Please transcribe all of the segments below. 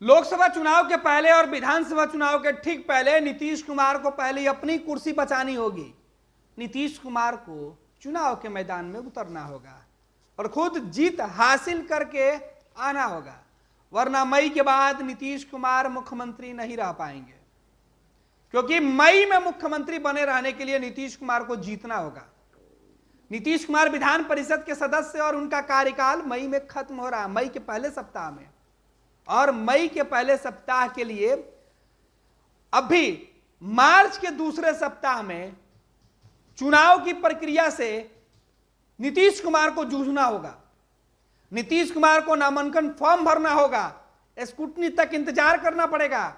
लोकसभा चुनाव के पहले और विधानसभा चुनाव के ठीक पहले नीतीश कुमार को पहले अपनी कुर्सी बचानी होगी। नीतीश कुमार को चुनाव के मैदान में उतरना होगा और खुद जीत हासिल करके आना होगा, वरना मई के बाद नीतीश कुमार मुख्यमंत्री नहीं रह पाएंगे। क्योंकि मई में मुख्यमंत्री बने रहने के लिए नीतीश कुमार को जीतना होगा। नीतीश कुमार विधान परिषद के सदस्य और उनका कार्यकाल मई में खत्म हो रहा है, मई के पहले सप्ताह में। और मई के पहले सप्ताह के लिए अभी मार्च के दूसरे सप्ताह में चुनाव की प्रक्रिया से नीतीश कुमार को जूझना होगा। नीतीश कुमार को नामांकन फॉर्म भरना होगा, स्क्रूटनी तक इंतजार करना पड़ेगा।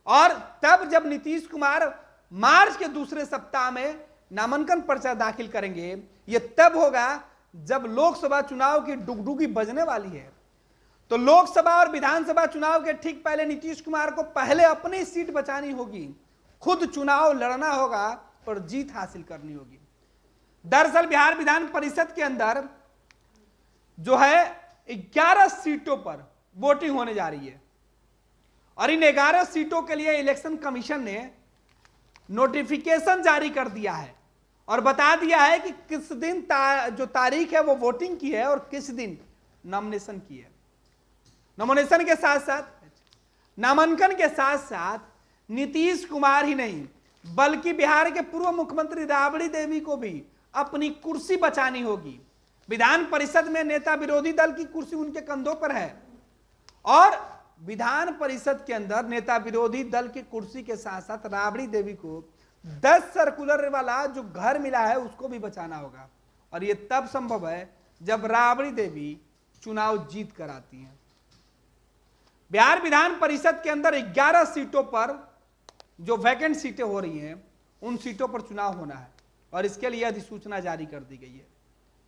और तब जब नीतीश कुमार मार्च के दूसरे सप्ताह में नामांकन पर्चा दाखिल करेंगे, यह तब होगा जब लोकसभा चुनाव की डुगडुगी बजने वाली है। तो लोकसभा और विधानसभा चुनाव के ठीक पहले नीतीश कुमार को पहले अपनी सीट बचानी होगी, खुद चुनाव लड़ना होगा और जीत हासिल करनी होगी। दरअसल बिहार विधान परिषद के अंदर जो है 11 सीटों पर वोटिंग होने जा रही है और इन 11 सीटों के लिए इलेक्शन कमीशन ने नोटिफिकेशन जारी कर दिया है और बता दिया है कि किस दिन जो तारीख है वो वोटिंग की है और किस दिन नॉमिनेशन की है। नॉमिनेशन के साथ साथ नामांकन के साथ साथ नीतीश कुमार ही नहीं बल्कि बिहार के पूर्व मुख्यमंत्री राबड़ी देवी को भी अपनी कुर्सी बचानी होगी। विधान परिषद में नेता विरोधी दल की कुर्सी उनके कंधों पर है और विधान परिषद के अंदर नेता विरोधी दल की कुर्सी के साथ साथ राबड़ी देवी को 10 सर्कुलर वाला जो घर मिला है उसको भी बचाना होगा। और यह तब संभव है जब राबड़ी देवी चुनाव जीत कर आती हैं। बिहार विधान परिषद के अंदर 11 सीटों पर जो वैकेंट सीटें हो रही हैं उन सीटों पर चुनाव होना है और इसके लिए अधिसूचना जारी कर दी गई है।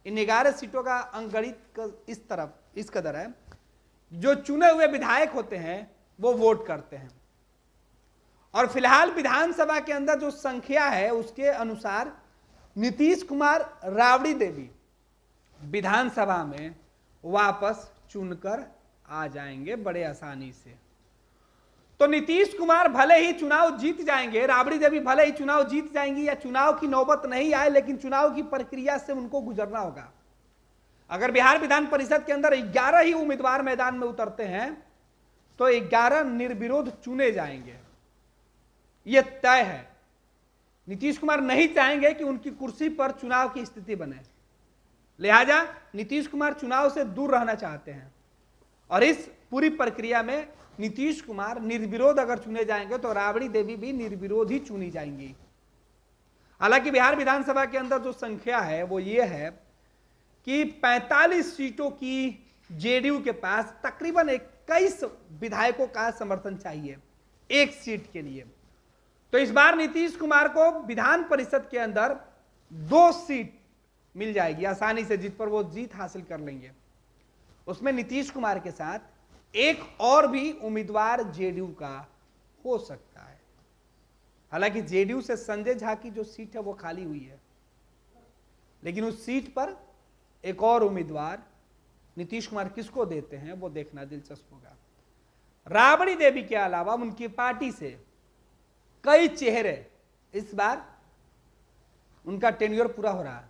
इन 11 सीटों का अंकगणित इस कदर है, जो चुने हुए विधायक होते हैं वो वोट करते हैं और फिलहाल विधानसभा के अंदर जो संख्या है उसके अनुसार नीतीश कुमार राबड़ी देवी विधानसभा में वापस चुनकर आ जाएंगे बड़े आसानी से। तो नीतीश कुमार भले ही चुनाव जीत जाएंगे, राबड़ी देवी भले ही चुनाव जीत जाएंगी या चुनाव की नौबत नहीं आए, लेकिन चुनाव की प्रक्रिया से उनको गुजरना होगा। अगर बिहार विधान परिषद के अंदर 11 ही उम्मीदवार मैदान में उतरते हैं तो 11 निर्विरोध चुने जाएंगे, यह तय है। नीतीश कुमार नहीं चाहेंगे कि उनकी कुर्सी पर चुनाव की स्थिति बने, लिहाजा नीतीश कुमार चुनाव से दूर रहना चाहते हैं और इस पूरी प्रक्रिया में नीतीश कुमार निर्विरोध अगर चुने जाएंगे तो राबड़ी देवी भी निर्विरोध ही चुनी जाएंगी। हालांकि बिहार विधानसभा के अंदर जो संख्या है वो ये है कि 45 सीटों की जेडीयू के पास तकरीबन 21 विधायकों का समर्थन चाहिए एक सीट के लिए। तो इस बार नीतीश कुमार को विधान परिषद के अंदर 2 सीट मिल जाएगी आसानी से, जिस पर वो जीत हासिल कर लेंगे। उसमें नीतीश कुमार के साथ एक और भी उम्मीदवार जेडीयू का हो सकता है। हालांकि जेडीयू से संजय झा की जो सीट है वो खाली हुई है, लेकिन उस सीट पर एक और उम्मीदवार नीतीश कुमार किसको देते हैं वो देखना दिलचस्प होगा। राबड़ी देवी के अलावा उनकी पार्टी से कई चेहरे इस बार उनका टेन्योर पूरा हो रहा है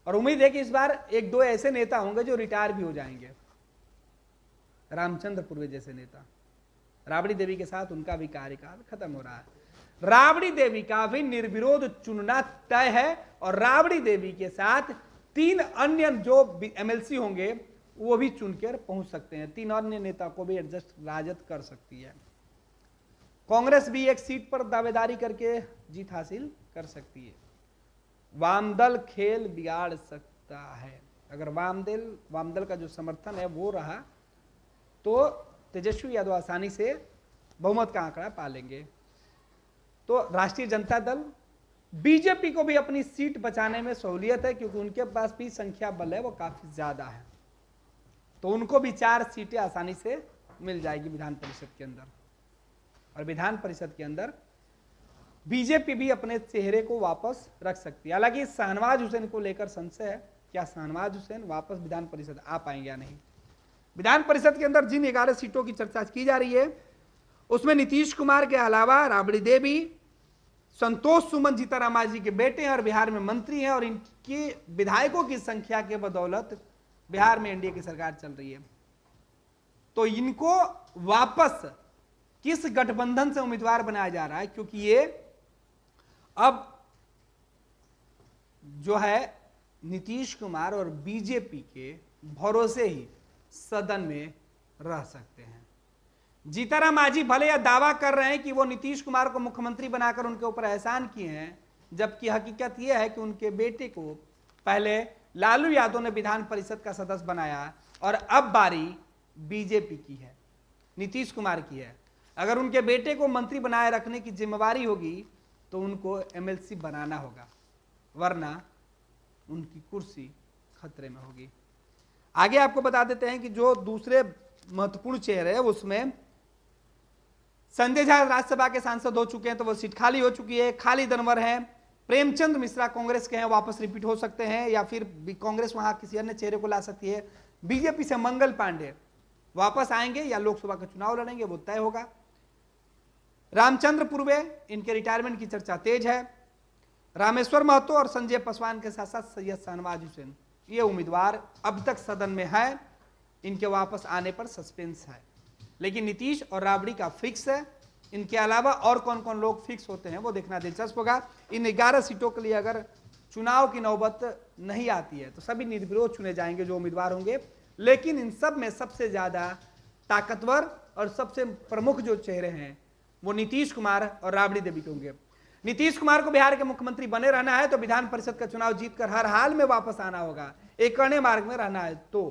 और उम्मीद है कि इस बार 1-2 ऐसे नेता होंगे जो रिटायर भी हो जाएंगे। रामचंद्र पूर्वे जैसे नेता, राबड़ी देवी के साथ उनका भी कार्यकाल खत्म हो रहा है। राबड़ी देवी का भी निर्विरोध चुनना तय है और राबड़ी देवी के साथ 3 अन्य जो एमएलसी होंगे वो भी चुनकर पहुंच सकते हैं। 3 अन्य नेता को भी एडजस्ट राजद कर सकती है। कांग्रेस भी एक सीट पर दावेदारी करके जीत हासिल कर सकती है। वामदल खेल बिगाड़ सकता है। अगर वामदल का जो समर्थन है वो रहा तो तेजस्वी यादव आसानी से बहुमत का आंकड़ा पा लेंगे। तो राष्ट्रीय जनता दल, बीजेपी को भी अपनी सीट बचाने में सहूलियत है क्योंकि उनके पास भी संख्या बल है वो काफी ज्यादा है, तो उनको भी 4 सीटें आसानी से मिल जाएगी विधान परिषद के अंदर। और विधान परिषद के अंदर बीजेपी भी अपने चेहरे को वापस रख सकती है। हालांकि शाहनवाज हुसैन को लेकर संशय है, क्या शाहनवाज हुसैन वापस विधान परिषद आ पाएंगे या नहीं। विधान परिषद के अंदर जिन 11 सीटों की चर्चा की जा रही है उसमें नीतीश कुमार के अलावा राबड़ी देवी, संतोष सुमन जीतन राम जी के बेटे हैं और बिहार में मंत्री हैं और इनके विधायकों की संख्या के बदौलत बिहार में एनडीए की सरकार चल रही है। तो इनको वापस किस गठबंधन से उम्मीदवार बनाया जा रहा है, क्योंकि ये अब जो है नीतीश कुमार और बीजेपी के भरोसे ही सदन में रह सकते हैं। जीतन मांझी भले यह दावा कर रहे हैं कि वो नीतीश कुमार को मुख्यमंत्री बनाकर उनके ऊपर एहसान किए हैं, जबकि हकीकत यह है कि उनके बेटे को पहले लालू यादव ने विधान परिषद का सदस्य बनाया और अब बारी बीजेपी की है, नीतीश कुमार की है। अगर उनके बेटे को मंत्री बनाए रखने की जिम्मेवारी होगी तो उनको एमएलसी बनाना होगा, वरना उनकी कुर्सी खतरे में होगी। आगे आपको बता देते हैं कि जो दूसरे महत्वपूर्ण चेहरे हैं उसमें संजय झा राज्यसभा के सांसद हो चुके हैं तो वो सीट खाली हो चुकी है, खाली दनवर है। प्रेमचंद मिश्रा कांग्रेस के हैं, वापस रिपीट हो सकते हैं या फिर कांग्रेस वहां किसी अन्य चेहरे को ला सकती है। बीजेपी से मंगल पांडे वापस आएंगे या लोकसभा का चुनाव लड़ेंगे वो तय होगा। रामचंद्र पूर्वे, इनके रिटायरमेंट की चर्चा तेज है। रामेश्वर महतो और संजय पासवान के साथ साथ सैयद शाहनवाज हुसैन, ये उम्मीदवार अब तक सदन में है, इनके वापस आने पर सस्पेंस है। लेकिन नीतीश और राबड़ी का फिक्स है। इनके अलावा और कौन कौन लोग फिक्स होते हैं वो देखना दिलचस्प होगा। इन 11 सीटों के लिए अगर चुनाव की नौबत नहीं आती है तो सभी निर्विरोध चुने जाएंगे जो उम्मीदवार होंगे, लेकिन इन सब में सबसे ज्यादा ताकतवर और सबसे प्रमुख जो चेहरे हैं वो नीतीश कुमार और राबड़ी देवी के होंगे। नीतीश कुमार को बिहार के मुख्यमंत्री बने रहना है तो विधान परिषद का चुनाव जीतकर हर हाल में वापस आना होगा, एक कड़े मार्ग में रहना है। तो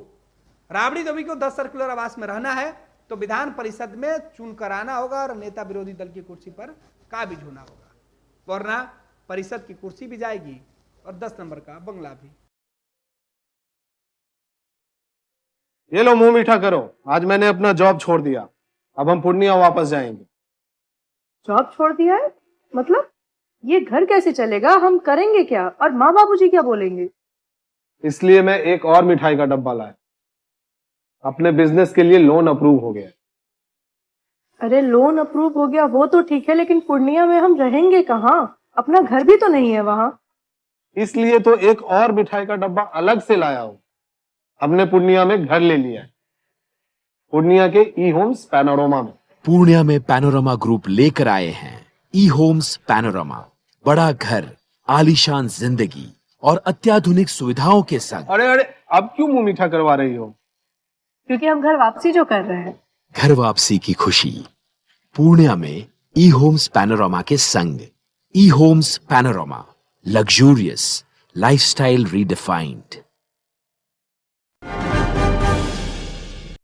राबड़ी देवी को 10 सर्कुलर आवास में रहना है तो विधान परिषद में चुन कर आना होगा और नेता विरोधी दल की कुर्सी पर काबिज होना होगा, वरना परिषद की कुर्सी भी जाएगी और 10 नंबर का बंगला भी। ये लो मुंह मीठा करो, आज मैंने अपना जॉब छोड़ दिया, अब हम पूर्णिया वापस जाएंगे। जॉब छोड़ दिया है? मतलब ये घर कैसे चलेगा, हम करेंगे क्या और माँ बाबूजी क्या बोलेंगे? इसलिए मैं एक और मिठाई का डब्बा लाया, अपने बिजनेस के लिए लोन अप्रूव हो गया। अरे लोन अप्रूव हो गया वो तो ठीक है, लेकिन पूर्णिया में हम रहेंगे कहाँ? अपना घर भी तो नहीं है वहां। इसलिए तो एक और मिठाई का डब्बा अलग से लाया हूं। हमने पूर्णिया में घर ले लिया है, पूर्णिया के ई होम्स पैनोरमा में। पूर्णिया में पैनोरमा ग्रुप लेकर आए हैं ई होम्स पैनोरमा, बड़ा घर, आलीशान जिंदगी और अत्याधुनिक सुविधाओं के संग। अरे अरे अब क्यों मुंह मीठा करवा रही हो? क्योंकि हम घर वापसी जो कर रहे हैं। घर वापसी की खुशी पूर्णिया में ई होम्स पैनोरमा के संग। E homes panorama, luxurious lifestyle redefined.